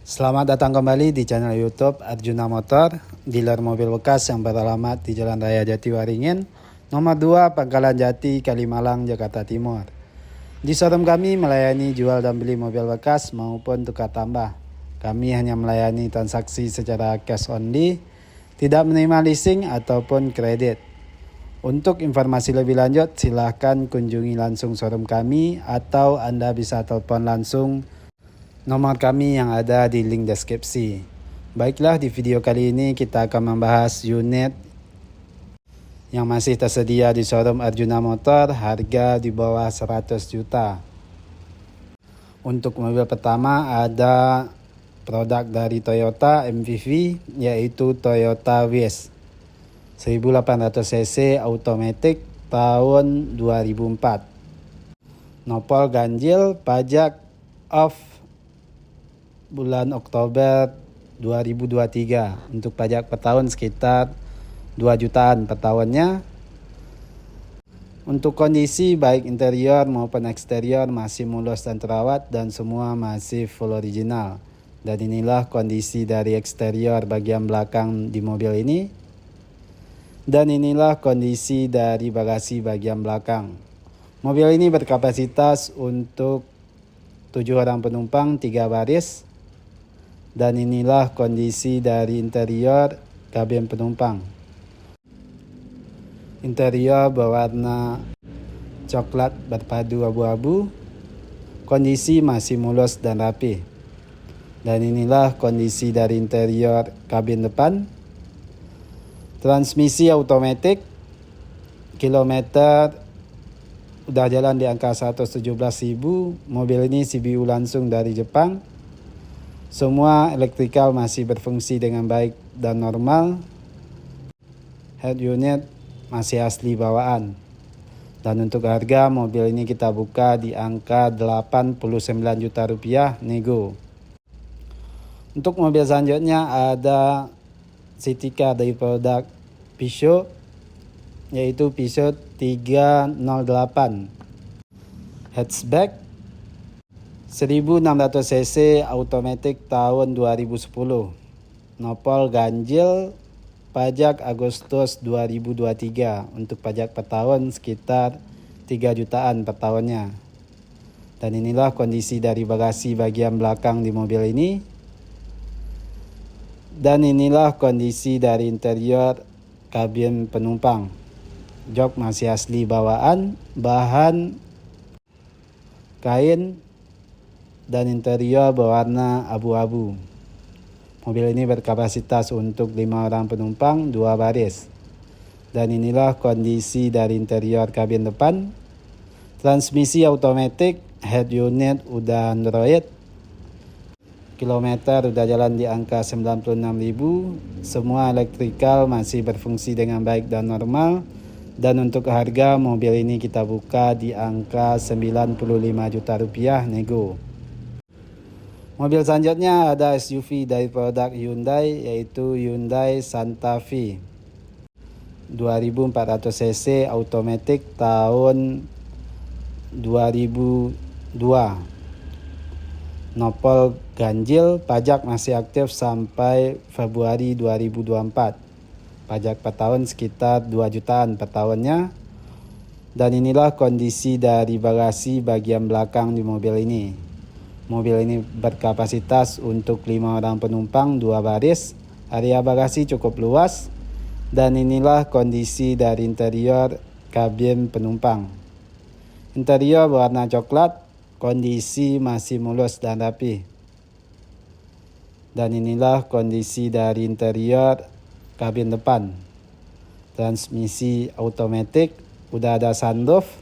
Selamat datang kembali di channel YouTube Arjuna Motor, dealer mobil bekas yang beralamat di Jalan Raya Jatiwaringin, nomor 2, Pangkalan Jati, Kalimalang, Jakarta Timur. Di showroom kami melayani jual dan beli mobil bekas maupun tukar tambah. Kami hanya melayani transaksi secara cash only, tidak menerima leasing ataupun kredit. Untuk informasi lebih lanjut, silahkan kunjungi langsung showroom kami atau Anda bisa telepon langsung nomor kami yang ada di link deskripsi. Baiklah, di video kali ini kita akan membahas unit yang masih tersedia di showroom Arjuna Motor, harga di bawah 100 juta. Untuk mobil pertama ada produk dari Toyota MPV, yaitu Toyota Wish 1800 cc automatic tahun 2004. Nopol ganjil, pajak off bulan Oktober 2023. Untuk pajak per tahun sekitar 2 jutaan per tahunnya. Untuk kondisi baik interior maupun eksterior masih mulus dan terawat dan semua masih full original. Dan inilah kondisi dari eksterior bagian belakang di mobil ini. Dan inilah kondisi dari bagasi bagian belakang. Mobil ini berkapasitas untuk 7 orang penumpang 3 baris. Dan inilah kondisi dari interior kabin penumpang. Interior berwarna coklat berpadu abu-abu. Kondisi masih mulus dan rapi. Dan inilah kondisi dari interior kabin depan. Transmisi automatic. Kilometer udah jalan di angka 117.000. Mobil ini CBU langsung dari Jepang. Semua elektrikal masih berfungsi dengan baik dan normal. Head unit masih asli bawaan. Dan untuk harga mobil ini kita buka di angka 89 juta rupiah nego. Untuk mobil selanjutnya ada city car dari produk Peugeot, yaitu Peugeot 308 hatchback 1600 cc automatic tahun 2010. Nopol ganjil, pajak Agustus 2023. Untuk pajak per tahun sekitar 3 jutaan per tahunnya. Dan inilah kondisi dari bagasi bagian belakang di mobil ini. Dan inilah kondisi dari interior kabin penumpang. Jok masih asli bawaan, bahan kain, dan interior berwarna abu-abu. Mobil ini berkapasitas untuk 5 orang penumpang 2 baris. Dan inilah kondisi dari interior kabin depan. Transmisi automatic, head unit udah Android. Kilometer udah jalan di angka 96.000. Semua elektrikal masih berfungsi dengan baik dan normal. Dan untuk harga mobil ini kita buka di angka 95 juta rupiah nego. Mobil selanjutnya ada SUV dari produk Hyundai, yaitu Hyundai Santa Fe 2400 cc automatic tahun 2002. Nopol ganjil, pajak masih aktif sampai Februari 2024. Pajak per tahun sekitar 2 jutaan per tahunnya. Dan inilah kondisi dari bagasi bagian belakang di mobil ini. Mobil ini berkapasitas untuk 5 orang penumpang 2 baris. Area bagasi cukup luas. Dan inilah kondisi dari interior kabin penumpang. Interior berwarna coklat. Kondisi masih mulus dan rapi. Dan inilah kondisi dari interior kabin depan. Transmisi automatic. Udah ada sunroof.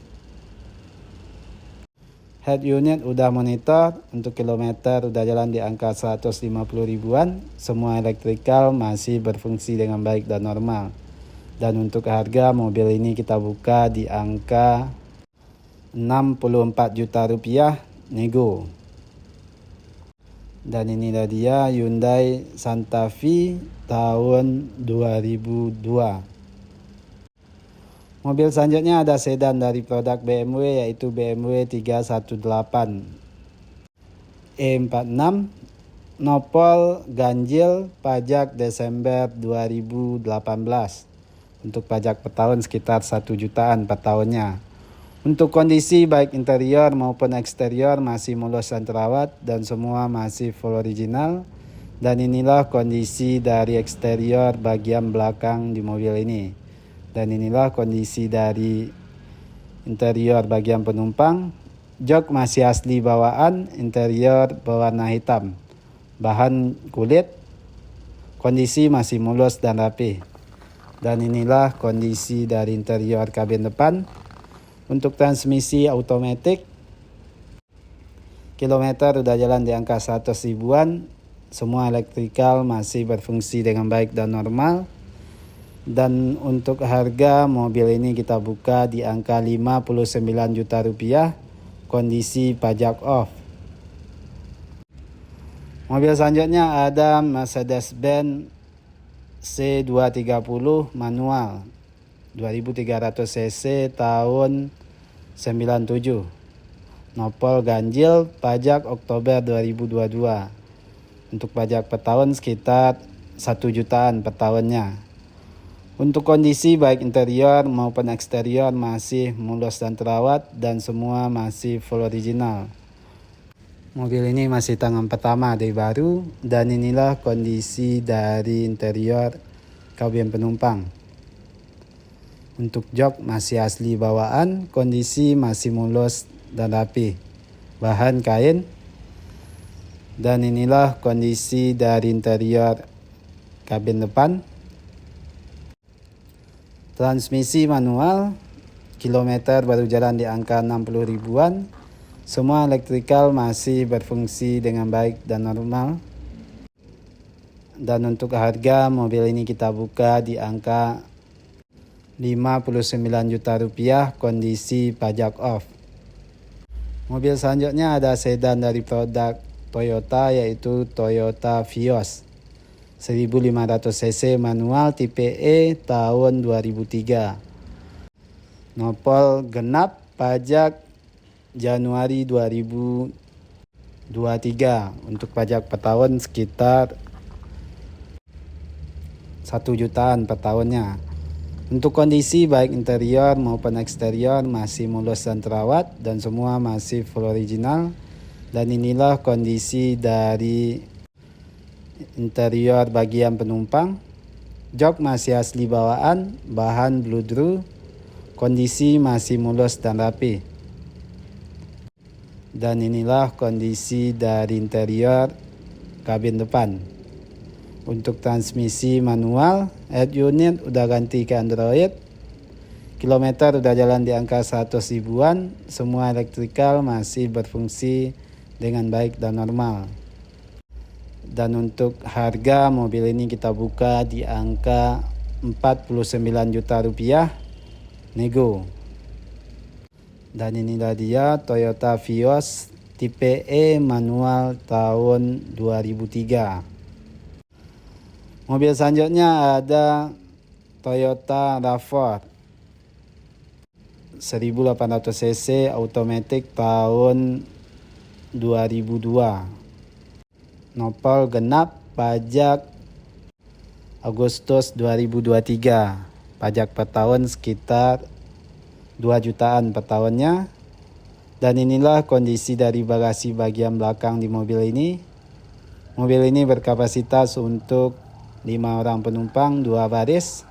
Head unit udah monitor. Untuk kilometer udah jalan di angka 150 ribuan. Semua elektrikal masih berfungsi dengan baik dan normal. Dan untuk harga mobil ini kita buka di angka 64 juta rupiah nego. Dan inilah dia Hyundai Santa Fe tahun 2002. Mobil selanjutnya ada sedan dari produk BMW, yaitu BMW 318 E46 nopol ganjil pajak Desember 2018. Untuk pajak per tahun sekitar 1 jutaan per tahunnya. Untuk kondisi baik interior maupun eksterior masih mulus dan terawat dan semua masih full original. Dan inilah kondisi dari eksterior bagian belakang di mobil ini. Dan inilah kondisi dari interior bagian penumpang. Jok masih asli bawaan, interior berwarna hitam. Bahan kulit, kondisi masih mulus dan rapi. Dan inilah kondisi dari interior kabin depan. Untuk transmisi automatic, kilometer udah jalan di angka 100 ribuan. Semua elektrikal masih berfungsi dengan baik dan normal. Dan untuk harga mobil ini kita buka di angka 59 juta rupiah, kondisi pajak off. Mobil selanjutnya ada Mercedes-Benz C230 manual 2300 cc tahun 97. Nopol ganjil pajak Oktober 2022. Untuk pajak per tahun sekitar 1 jutaan per tahunnya. Untuk kondisi baik interior maupun eksterior masih mulus dan terawat dan semua masih full original. Mobil ini masih tangan pertama dari baru dan inilah kondisi dari interior kabin penumpang. Untuk jok masih asli bawaan, kondisi masih mulus dan rapi. Bahan kain. Dan inilah kondisi dari interior kabin depan. Transmisi manual, kilometer baru jalan di angka 60 ribuan. Semua elektrikal masih berfungsi dengan baik dan normal. Dan untuk harga mobil ini kita buka di angka 59 juta rupiah, kondisi pajak off. Mobil selanjutnya ada sedan dari produk Toyota yaitu Toyota Vios 1500 cc manual tipe E tahun 2003. Nopol genap pajak Januari 2023. Untuk pajak per tahun sekitar 1 jutaan per tahunnya. Untuk kondisi baik interior maupun eksterior masih mulus dan terawat dan semua masih full original. Dan inilah kondisi dari interior bagian penumpang. Jok masih asli bawaan, bahan bludru, kondisi masih mulus dan rapi. Dan inilah kondisi dari interior kabin depan. Untuk transmisi manual, head unit udah ganti ke Android. Kilometer udah jalan di angka 100 ribuan. Semua elektrikal masih berfungsi dengan baik dan normal. Dan untuk harga mobil ini kita buka di angka 49 juta rupiah, nego. Dan inilah dia Toyota Vios tipe E manual tahun 2003. Mobil selanjutnya ada Toyota RAV4 1800 cc automatic tahun 2002. Nopol genap pajak Agustus 2023. Pajak per tahun sekitar 2 jutaan per tahunnya. Dan inilah kondisi dari bagasi bagian belakang di mobil ini. Mobil ini berkapasitas untuk 5 orang penumpang, 2 baris.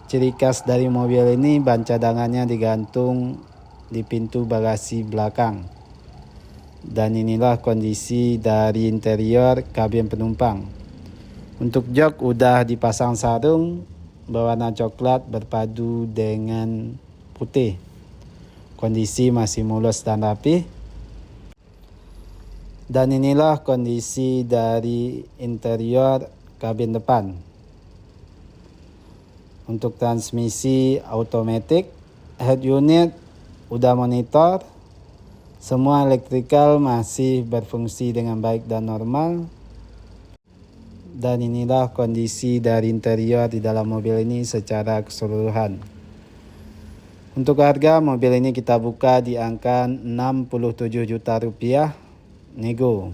Ciri khas dari mobil ini ban cadangannya digantung di pintu bagasi belakang. Dan inilah kondisi dari interior kabin penumpang. Untuk jok udah dipasang sarung berwarna coklat berpadu dengan putih. Kondisi masih mulus dan rapi. Dan inilah kondisi dari interior kabin depan. Untuk transmisi automatic, head unit udah monitor. Semua elektrikal masih berfungsi dengan baik dan normal. Dan inilah kondisi dari interior di dalam mobil ini secara keseluruhan. Untuk harga mobil ini kita buka di angka 67 juta rupiah, nego.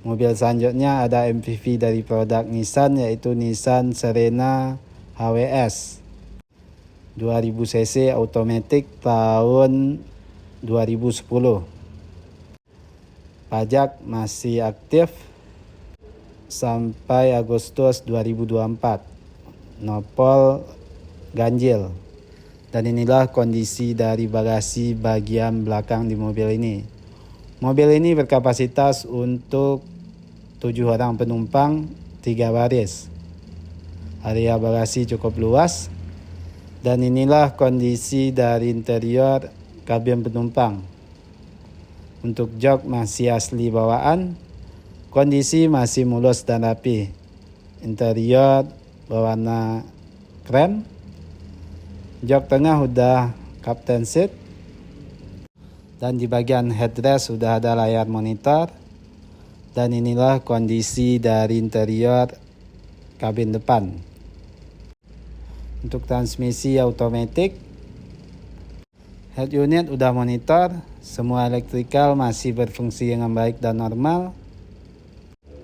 Mobil selanjutnya ada MPV dari produk Nissan, yaitu Nissan Serena HWS 2000 cc automatic tahun 2010. Pajak masih aktif sampai Agustus 2024. Nopol ganjil. Dan inilah kondisi dari bagasi bagian belakang di mobil ini. Mobil ini berkapasitas untuk 7 orang penumpang, 3 baris. Area bagasi cukup luas. Dan inilah kondisi dari interior kabin penumpang. Untuk jok masih asli bawaan. Kondisi masih mulus dan rapi. Interior berwarna krem. Jok tengah udah captain seat. Dan di bagian headrest sudah ada layar monitor. Dan inilah kondisi dari interior kabin depan. Untuk transmisi automatic, head unit udah monitor, semua elektrikal masih berfungsi dengan baik dan normal.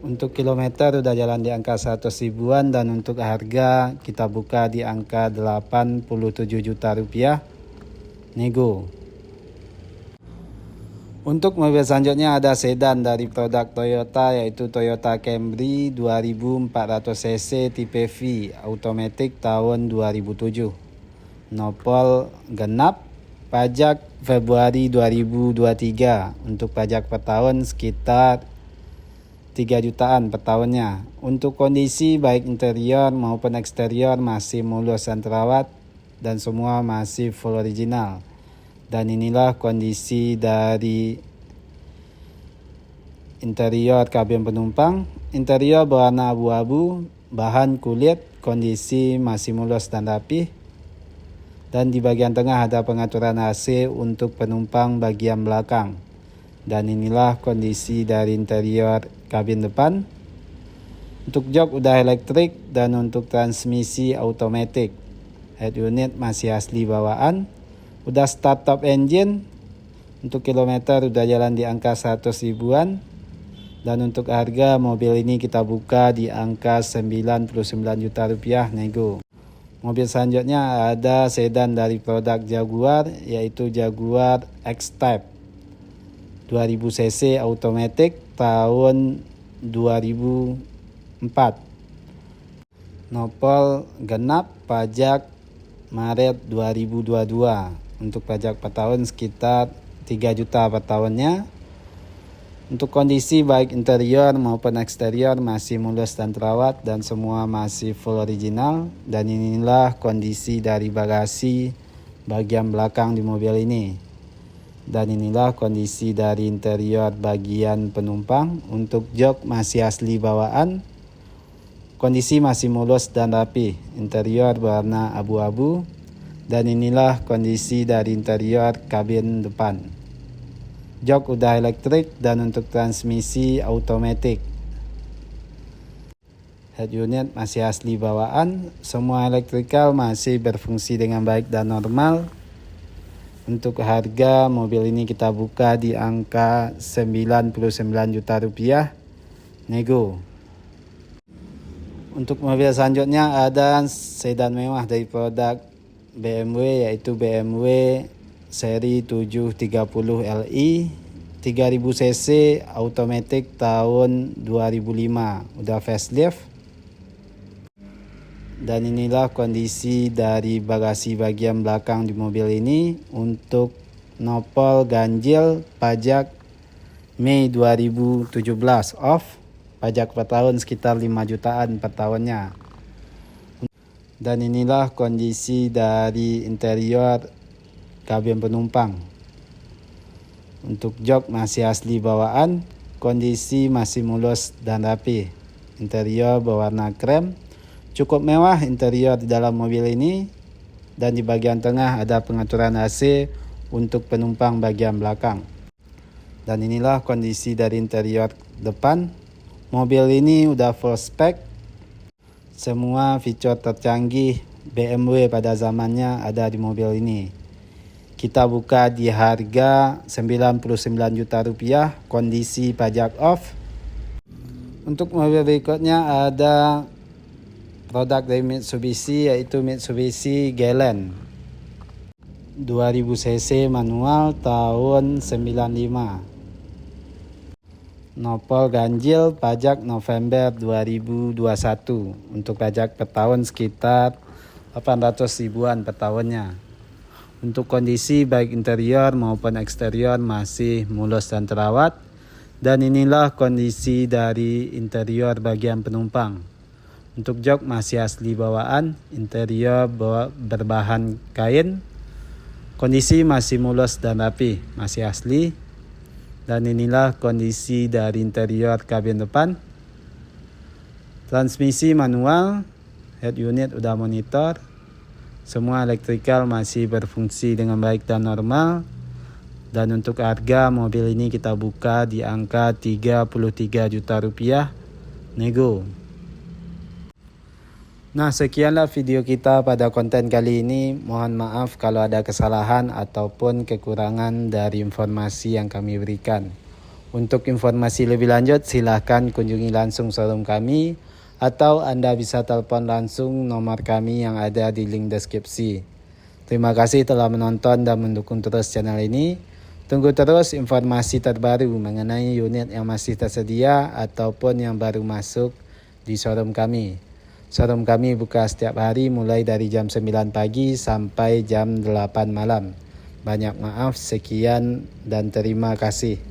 Untuk kilometer udah jalan di angka 100 ribuan, dan untuk harga kita buka di angka 87 juta rupiah nego. Untuk mobil selanjutnya ada sedan dari produk Toyota, yaitu Toyota Camry 2400 cc tipe V automatic tahun 2007. Nopol genap, pajak Februari 2023. Untuk pajak per tahun sekitar 3 jutaan per tahunnya. Untuk kondisi baik interior maupun eksterior masih mulus dan terawat, dan semua masih full original. Dan inilah kondisi dari interior kabin penumpang. Interior berwarna abu-abu, bahan kulit, kondisi masih mulus dan rapi. Dan di bagian tengah ada pengaturan AC untuk penumpang bagian belakang. Dan inilah kondisi dari interior kabin depan. Untuk jok udah elektrik, dan untuk transmisi automatic. Head unit masih asli bawaan. Udah start top engine. Untuk kilometer udah jalan di angka 100 ribuan. Dan untuk harga mobil ini kita buka di angka 99 juta rupiah nego. Mobil selanjutnya ada sedan dari produk Jaguar, yaitu Jaguar X-Type 2000 cc automatic tahun 2004. Nopol genap, pajak Maret 2022. Untuk pajak per tahun sekitar 3 juta per tahunnya. Untuk kondisi baik interior maupun eksterior masih mulus dan terawat, dan semua masih full original. Dan inilah kondisi dari bagasi bagian belakang di mobil ini. Dan inilah kondisi dari interior bagian penumpang. Untuk jok masih asli bawaan. Kondisi masih mulus dan rapi. Interior berwarna abu-abu. Dan inilah kondisi dari interior kabin depan. Jok udah elektrik, dan untuk transmisi automatic. Head unit masih asli bawaan. Semua elektrikal masih berfungsi dengan baik dan normal. Untuk harga mobil ini kita buka di angka 99 juta rupiah nego. Untuk mobil selanjutnya ada sedan mewah dari produk BMW, yaitu BMW seri 730 Li 3000 cc automatic tahun 2005. Udah facelift. Dan inilah kondisi dari bagasi bagian belakang di mobil ini. Untuk nopol ganjil, pajak Mei 2017 off. Pajak per tahun sekitar 5 jutaan per tahunnya. Dan inilah kondisi dari interior kabin penumpang. Untuk jok masih asli bawaan. Kondisi masih mulus dan rapi. Interior berwarna krem. Cukup mewah interior di dalam mobil ini. Dan di bagian tengah ada pengaturan AC untuk penumpang bagian belakang. Dan inilah kondisi dari interior depan. Mobil ini udah full spec. Semua fitur tercanggih BMW pada zamannya ada di mobil ini. Kita buka di harga 99 juta rupiah, kondisi pajak off. Untuk mobil berikutnya ada produk dari Mitsubishi, yaitu Mitsubishi Galant 2000 cc manual tahun 95. Nopol ganjil, pajak November 2021. Untuk pajak per tahun sekitar 800 ribuan per tahunnya. Untuk kondisi baik interior maupun eksterior masih mulus dan terawat. Dan inilah kondisi dari interior bagian penumpang. Untuk jok masih asli bawaan, interior berbahan kain. Kondisi masih mulus dan rapi, masih asli. Dan inilah kondisi dari interior kabin depan. Transmisi manual, head unit udah monitor. Semua elektrikal masih berfungsi dengan baik dan normal. Dan untuk harga mobil ini kita buka di angka 33 juta rupiah, nego. Nah, sekianlah video kita pada konten kali ini. Mohon maaf kalau ada kesalahan ataupun kekurangan dari informasi yang kami berikan. Untuk informasi lebih lanjut silahkan kunjungi langsung showroom kami, atau Anda bisa telepon langsung nomor kami yang ada di link deskripsi. Terima kasih telah menonton dan mendukung terus channel ini. Tunggu terus informasi terbaru mengenai unit yang masih tersedia ataupun yang baru masuk di showroom kami. Showroom kami buka setiap hari mulai dari jam 9 pagi sampai jam 8 malam. Banyak maaf, sekian dan terima kasih.